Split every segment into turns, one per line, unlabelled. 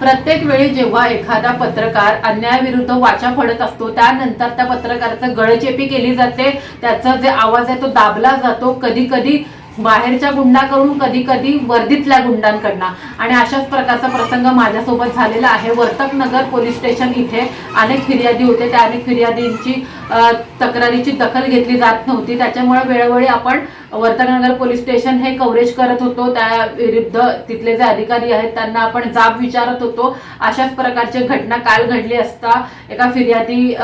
प्रत्येक वेळी जेव्हा एखादा पत्रकार अन्यायाविरुद्ध वाचा फोडत असतो त्यानंतर त्या पत्रकाराचं गळचेपी केली जाते, त्याचा जे आवाज आहे तो दाबला जातो, कधी कधी बाहेरच्या गुंडाकडून, कधी कधी वर्दीतल्या गुंडांकडनं। आणि अशाच प्रकारचा प्रसंग माझ्यासोबत झालेला आहे। वर्तकनगर पोलीस स्टेशन इथे अनेक फिर्यादी होते, त्या अनेक फिर्यादींची तक्रारीची दखल घेतली जात नव्हती, त्याच्यामुळे वेळोवेळी आपण वर्तकनगर पोलीस स्टेशन हे कव्हरेज करत होतो, त्या विरुद्ध तिथले जे अधिकारी आहेत त्यांना आपण जाब विचारत होतो। अशाच प्रकारची घटना काल घडली असता एका फिर्यादी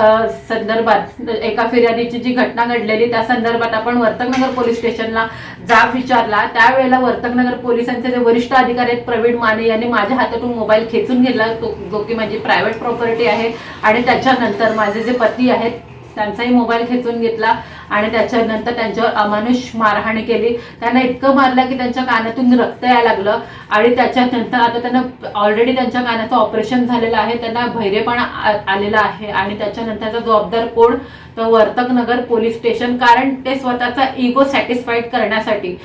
संदर्भात, एका फिर्यादीची जी घटना घडलेली त्या संदर्भात आपण वर्तकनगर पोलीस स्टेशनला जाब विचारला। त्यावेळेला वर्तकनगर पोलिसांचे जे वरिष्ठ अधिकारी आहेत प्रवीण माने यांनी माझ्या हातातून मोबाईल खेचून घेतला, जो की माझी प्रायव्हेट प्रॉपर्टी आहे, आणि त्याच्यानंतर माझे जे पती आहेत त्यांचाही मोबाईल खेचून घेतला आणि त्याच्यानंतर त्यांच्यावर अमानुष मारहाण केली। त्यांना इतकं मारलं की त्यांच्या कानातून रक्त यायला लागलं आणि त्याच्यानंतर आता त्यांना ऑलरेडी त्यांच्या कानाचं ऑपरेशन झालेलं आहे, त्यांना बहिरेपणा आलेला आहे। आणि त्याच्यानंतरचा जबाबदार कोण, तर वर्तकनगर पोलीस स्टेशन, कारण ते स्वतःचा इगो सॅटिस्फाईड करण्यासाठी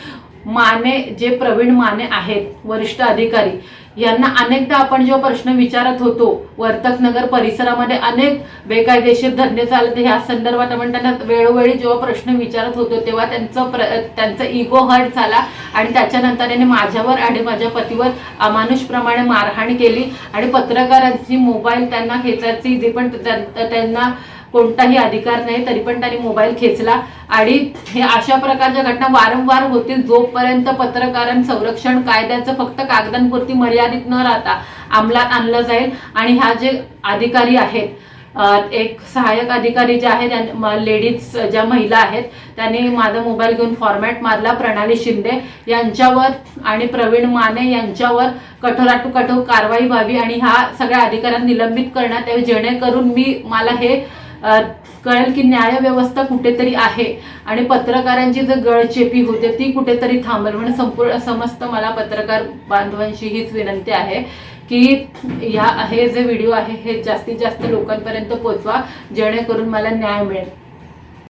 माने, जे प्रवीण माने आहेत वरिष्ठ अधिकारी, यांना अनेकदा आपण जेव्हा प्रश्न विचारत होतो, वर्तकनगर परिसरामध्ये अनेक बेकायदेशीर धंदे चालत ह्या संदर्भात आपण त्यांना वेळोवेळी जेव्हा प्रश्न विचारत होतो तेव्हा त्यांचा इगो हर्ट झाला आणि त्याच्यानंतर त्यांनी माझ्यावर आणि माझ्या पतीवर अमानुषप्रमाणे मारहाण केली आणि पत्रकारांची मोबाईल त्यांना खेचायची जे पण त्यांना कोणताही अधिकार नाही तरी पण त्यांनी मोबाईल खेचला। आणि हे अशा प्रकारच्या घटना वारंवार होतील जोपर्यंत पत्रकारांचं संरक्षण कायद्याचं फक्त कागदांपुरती मर्यादित न राहता अंमलात आणलं जाईल। आणि ह्या जे अधिकारी आहेत, एक सहाय्यक अधिकारी जे आहेत, लेडीज ज्या महिला आहेत, त्यांनी माझा मोबाईल घेऊन फॉर्मॅट मारला, प्रणाली शिंदे यांच्यावर आणि प्रवीण माने यांच्यावर कठोरात कठोर कारवाई व्हावी आणि ह्या सगळ्या अधिकाऱ्यांना निलंबित करण्यात यावे, जेणेकरून मला हे कळेल की न्याय व्यवस्था कुठेतरी आहे आणि पत्रकारांची जर गळचेपी होते ती कुठेतरी थांबेल। म्हणून संपूर्ण समस्त मला पत्रकार बांधवांशी हीच विनंती आहे की हे जे व्हिडिओ आहे हे जास्तीत जास्त लोकांपर्यंत पोहोचवा, जेणेकरून मला न्याय मिळेल।